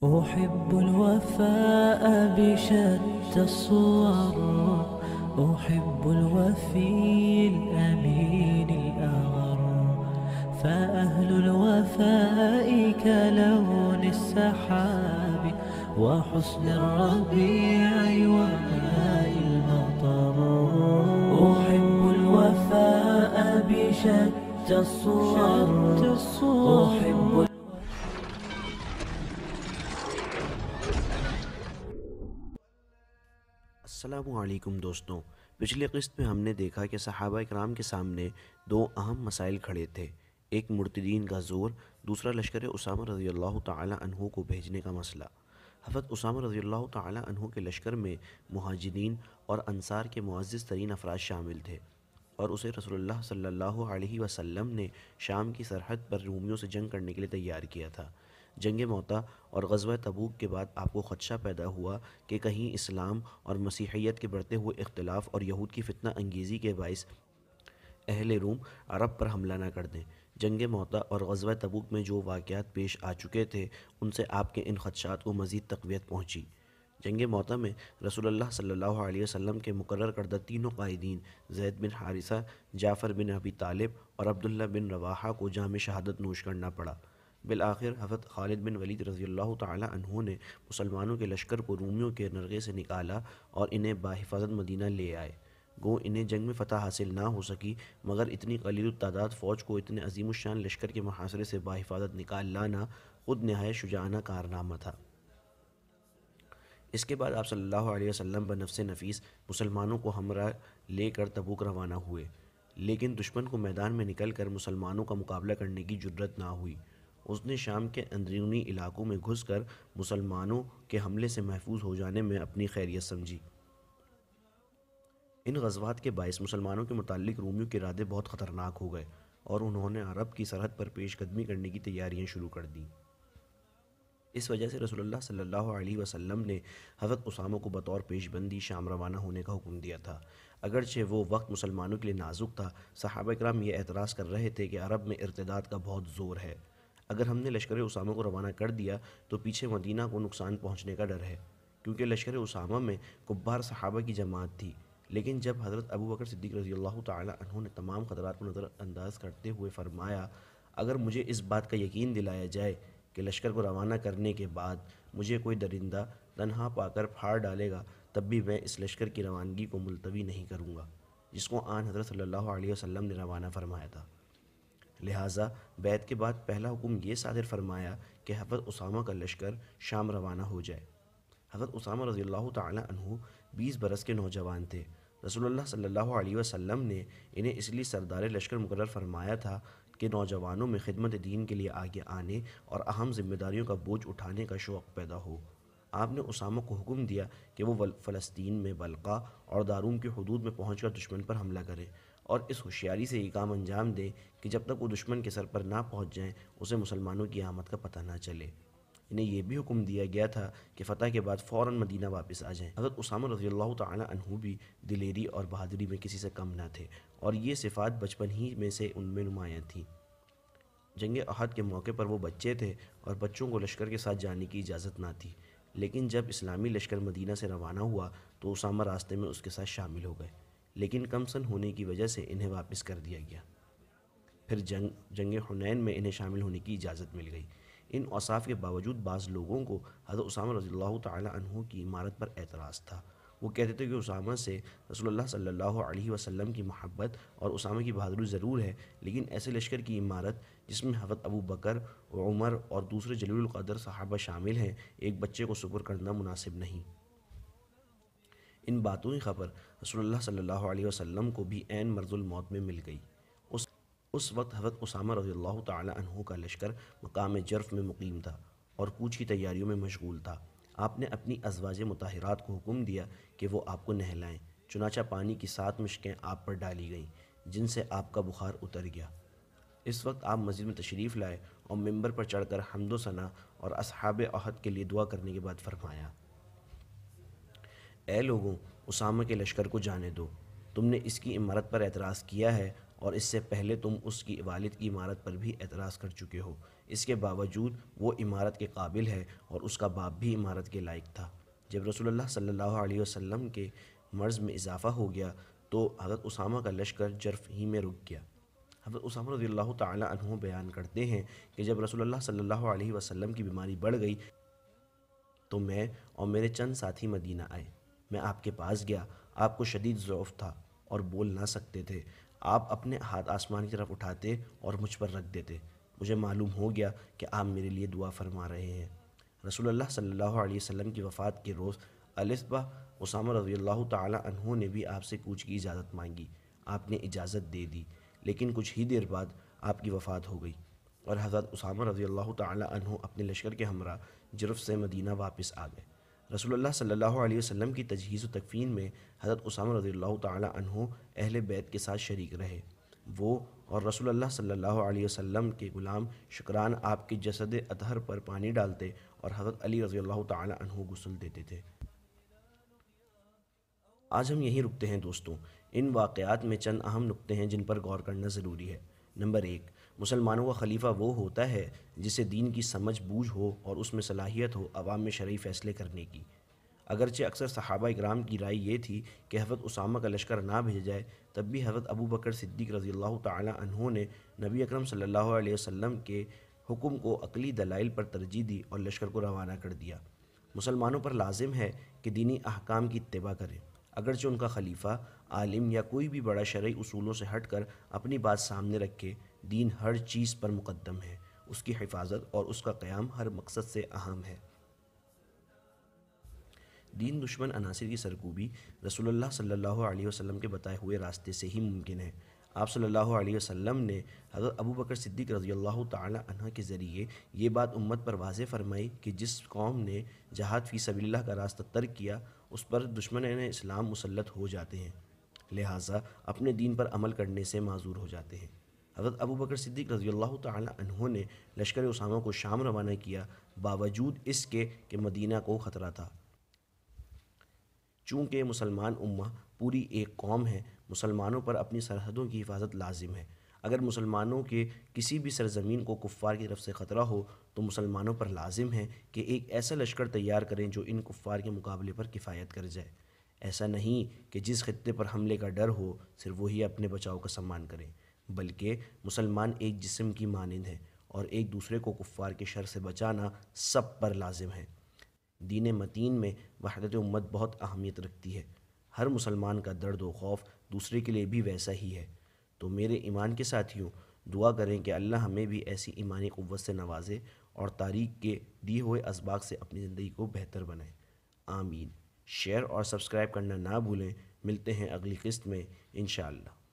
أحب الوفاء بشتى الصور، أحب الوفي الأمين الأغر، فأهل الوفاء كلون السحاب وحسن الربيع وماء المطر. أحب الوفاء بشتى الصور، أحب السلام علیکم دوستوں، پچھلے قسط میں ہم نے دیکھا کہ صحابہ اکرام کے سامنے دو اہم مسائل کھڑے تھے، ایک مرتدین کا زور، دوسرا لشکر اسامہ رضی اللہ تعالی عنہ کو بھیجنے کا مسئلہ۔ حضرت اسامہ رضی اللہ تعالی عنہ کے لشکر میں مہاجرین اور انصار کے معزز ترین افراد شامل تھے، اور اسے رسول اللہ صلی اللہ علیہ وسلم نے شام کی سرحد پر رومیوں سے جنگ کرنے کے لیے تیار کیا تھا۔ جنگ موتا اور غزوہ تبوک کے بعد آپ کو خدشہ پیدا ہوا کہ کہیں اسلام اور مسیحیت کے بڑھتے ہوئے اختلاف اور یہود کی فتنہ انگیزی کے باعث اہل روم عرب پر حملہ نہ کر دیں۔ جنگ موتا اور غزوہ تبوک میں جو واقعات پیش آ چکے تھے، ان سے آپ کے ان خدشات کو مزید تقویت پہنچی۔ جنگ موتا میں رسول اللہ صلی اللہ علیہ وسلم کے مقرر کردہ تینوں قائدین زید بن حارثہ، جعفر بن ابی طالب اور عبداللہ بن رواحہ کو جام شہادت نوش کرنا پڑا۔ بالآخر حضرت خالد بن ولید رضی اللہ تعالی عنہ نے مسلمانوں کے لشکر کو رومیوں کے نرغے سے نکالا اور انہیں بحفاظت مدینہ لے آئے۔ گو انہیں جنگ میں فتح حاصل نہ ہو سکی، مگر اتنی قلیل التعداد فوج کو اتنے عظیم الشان لشکر کے محاصرے سے بحفاظت نکال لانا خود نہایت شجاعانہ کارنامہ تھا۔ اس کے بعد آپ صلی اللہ علیہ وسلم بنفس نفیس مسلمانوں کو ہمراہ لے کر تبوک روانہ ہوئے، لیکن دشمن کو میدان میں نکل کر مسلمانوں کا مقابلہ کرنے کی جرأت نہ ہوئی۔ اس نے شام کے اندرونی علاقوں میں گھس کر مسلمانوں کے حملے سے محفوظ ہو جانے میں اپنی خیریت سمجھی۔ ان غزوات کے باعث مسلمانوں کے متعلق رومیوں کے ارادے بہت خطرناک ہو گئے، اور انہوں نے عرب کی سرحد پر پیش قدمی کرنے کی تیاریاں شروع کر دیں۔ اس وجہ سے رسول اللہ صلی اللہ علیہ وسلم نے حضرت اسامہ کو بطور پیش بندی شام روانہ ہونے کا حکم دیا تھا۔ اگرچہ وہ وقت مسلمانوں کے لیے نازک تھا، صحابہ کرام یہ اعتراض کر رہے تھے کہ عرب میں ارتداد کا بہت زور ہے۔ اگر ہم نے لشکر اسامہ کو روانہ کر دیا تو پیچھے مدینہ کو نقصان پہنچنے کا ڈر ہے، کیونکہ لشکر اسامہ میں کبار صحابہ کی جماعت تھی۔ لیکن جب حضرت ابو بکر صدیق رضی اللہ تعالی عنہ نے تمام خطرات کو نظر انداز کرتے ہوئے فرمایا، اگر مجھے اس بات کا یقین دلایا جائے کہ لشکر کو روانہ کرنے کے بعد مجھے کوئی درندہ تنہا پا کر پھاڑ ڈالے گا، تب بھی میں اس لشکر کی روانگی کو ملتوی نہیں کروں گا، جس کو آن حضرت صلی اللہ علیہ وسلم نے روانہ فرمایا تھا۔ لہٰذا بیعت کے بعد پہلا حکم یہ صادر فرمایا کہ حضرت اسامہ کا لشکر شام روانہ ہو جائے۔ حضرت اسامہ رضی اللہ تعالی عنہ 20 برس کے نوجوان تھے۔ رسول اللہ صلی اللہ علیہ وسلم نے انہیں اس لیے سردار لشکر مقرر فرمایا تھا کہ نوجوانوں میں خدمت دین کے لیے آگے آنے اور اہم ذمہ داریوں کا بوجھ اٹھانے کا شوق پیدا ہو۔ آپ نے اسامہ کو حکم دیا کہ وہ فلسطین میں بلقا اور داروم کی حدود میں پہنچ کر دشمن پر حملہ کریں، اور اس ہوشیاری سے یہ کام انجام دیں کہ جب تک وہ دشمن کے سر پر نہ پہنچ جائیں اسے مسلمانوں کی آمد کا پتہ نہ چلے۔ انہیں یہ بھی حکم دیا گیا تھا کہ فتح کے بعد فوراً مدینہ واپس آ جائیں۔ حضرت اسامہ رضی اللہ تعالی عنہ بھی دلیری اور بہادری میں کسی سے کم نہ تھے، اور یہ صفات بچپن ہی میں سے ان میں نمایاں تھیں۔ جنگ احد کے موقع پر وہ بچے تھے اور بچوں کو لشکر کے ساتھ جانے کی اجازت نہ تھی، لیکن جب اسلامی لشکر مدینہ سے روانہ ہوا تو اسامہ راستے میں اس کے ساتھ شامل ہو گئے، لیکن کم سن ہونے کی وجہ سے انہیں واپس کر دیا گیا۔ پھر جنگ حنین میں انہیں شامل ہونے کی اجازت مل گئی۔ ان اوصاف کے باوجود بعض لوگوں کو حضرت اسامہ رضی اللہ تعالی عنہ کی امارت پر اعتراض تھا۔ وہ کہتے تھے کہ اسامہ سے رسول اللہ صلی اللہ علیہ وسلم کی محبت اور اسامہ کی بہادری ضرور ہے، لیکن ایسے لشکر کی امارت جس میں حضرت ابو بکر، عمر اور دوسرے جلیل القدر صحابہ شامل ہیں، ایک بچے کو سپرد کرنا مناسب نہیں۔ ان باتوں کی خبر رسول اللہ صلی اللہ علیہ وسلم کو بھی عین مرض الموت میں مل گئی۔ اس وقت حضرت اسامہ رضی اللہ تعالی عنہ کا لشکر مقام جرف میں مقیم تھا اور کوچ کی تیاریوں میں مشغول تھا۔ آپ نے اپنی ازواج مطہرات کو حکم دیا کہ وہ آپ کو نہلائیں، چنانچہ پانی کی 7 مشکیں آپ پر ڈالی گئیں، جن سے آپ کا بخار اتر گیا۔ اس وقت آپ مسجد میں تشریف لائے اور ممبر پر چڑھ کر حمد و ثنا اور اصحاب عہد کے لیے دعا کرنے کے بعد فرمایا، اے لوگوں، اسامہ کے لشکر کو جانے دو، تم نے اس کی امارت پر اعتراض کیا ہے اور اس سے پہلے تم اس کی والد کی عمارت پر بھی اعتراض کر چکے ہو۔ اس کے باوجود وہ عمارت کے قابل ہے اور اس کا باپ بھی عمارت کے لائق تھا۔ جب رسول اللہ صلی اللہ علیہ وسلم کے مرض میں اضافہ ہو گیا تو حضرت اسامہ کا لشکر جرف ہی میں رک گیا۔ حضرت اسامہ رضی اللہ تعالی عنہ بیان کرتے ہیں کہ جب رسول اللہ صلی اللہ علیہ وسلم کی بیماری بڑھ گئی تو میں اور میرے چند ساتھی مدینہ آئے۔ میں آپ کے پاس گیا، آپ کو شدید ضعف تھا اور بول نہ سکتے تھے۔ آپ اپنے ہاتھ آسمان کی طرف اٹھاتے اور مجھ پر رکھ دیتے۔ مجھے معلوم ہو گیا کہ آپ میرے لیے دعا فرما رہے ہیں۔ رسول اللہ صلی اللہ علیہ وسلم کی وفات کے روز الصبح اسامہ رضی اللہ تعالی عنہ نے بھی آپ سے کوچ کی اجازت مانگی۔ آپ نے اجازت دے دی، لیکن کچھ ہی دیر بعد آپ کی وفات ہو گئی اور حضرت اسامہ رضی اللہ تعالی عنہ اپنے لشکر کے ہمراہ جرف سے مدینہ واپس آ گئے۔ رسول اللہ صلی اللہ علیہ وسلم کی تجہیز و تکفین میں حضرت اسامہ رضی اللہ تعالی عنہ اہل بیت کے ساتھ شریک رہے۔ وہ اور رسول اللہ صلی اللہ علیہ وسلم کے غلام شکران آپ کے جسد اطہر پر پانی ڈالتے اور حضرت علی رضی اللہ تعالی عنہ غسل دیتے تھے۔ آج ہم یہیں رکتے ہیں دوستوں۔ ان واقعات میں چند اہم نقطے ہیں جن پر غور کرنا ضروری ہے۔ نمبر 1، مسلمانوں کا خلیفہ وہ ہوتا ہے جسے دین کی سمجھ بوجھ ہو اور اس میں صلاحیت ہو عوام میں شرعی فیصلے کرنے کی۔ اگرچہ اکثر صحابہ اکرام کی رائے یہ تھی کہ حضرت اسامہ کا لشکر نہ بھیجا جائے، تب بھی حضرت ابو بکر صدیق رضی اللہ تعالی عنہ نے نبی اکرم صلی اللہ علیہ وسلم کے حکم کو عقلی دلائل پر ترجیح دی اور لشکر کو روانہ کر دیا۔ مسلمانوں پر لازم ہے کہ دینی احکام کی اتباع کریں، اگرچہ ان کا خلیفہ، عالم یا کوئی بھی بڑا شرعی اصولوں سے ہٹ کر اپنی بات سامنے رکھے۔ دین ہر چیز پر مقدم ہے، اس کی حفاظت اور اس کا قیام ہر مقصد سے اہم ہے۔ دین دشمن عناصر کی سرکوبی رسول اللہ صلی اللہ علیہ وسلم کے بتائے ہوئے راستے سے ہی ممکن ہے۔ آپ صلی اللہ علیہ وسلم نے حضرت ابو بکر صدیق رضی اللہ تعالی عنہ کے ذریعے یہ بات امت پر واضح فرمائی کہ جس قوم نے جہاد فی سبیل اللہ کا راستہ ترک کیا اس پر دشمنان اسلام مسلط ہو جاتے ہیں، لہٰذا اپنے دین پر عمل کرنے سے معذور ہو جاتے ہیں۔ حضرت ابو بکر صدیق رضی اللہ تعالی عنہ نے لشکر اسامہ کو شام روانہ کیا، باوجود اس کے کہ مدینہ کو خطرہ تھا۔ چونکہ مسلمان امہ پوری ایک قوم ہے، مسلمانوں پر اپنی سرحدوں کی حفاظت لازم ہے۔ اگر مسلمانوں کے کسی بھی سرزمین کو کفار کی طرف سے خطرہ ہو تو مسلمانوں پر لازم ہے کہ ایک ایسا لشکر تیار کریں جو ان کفار کے مقابلے پر کفایت کر جائے۔ ایسا نہیں کہ جس خطے پر حملے کا ڈر ہو صرف وہی اپنے بچاؤ کا سامان کریں، بلکہ مسلمان ایک جسم کی مانند ہیں اور ایک دوسرے کو کفار کے شر سے بچانا سب پر لازم ہے۔ دین متین میں وحدت امت بہت اہمیت رکھتی ہے۔ ہر مسلمان کا درد و خوف دوسرے کے لیے بھی ویسا ہی ہے۔ تو میرے ایمان کے ساتھیوں، دعا کریں کہ اللہ ہمیں بھی ایسی ایمانی قوت سے نوازے اور تاریخ کے دیے ہوئے اسباق سے اپنی زندگی کو بہتر بنائے۔ آمین۔ شیئر اور سبسکرائب کرنا نہ بھولیں۔ ملتے ہیں اگلی قسط میں انشاءاللہ۔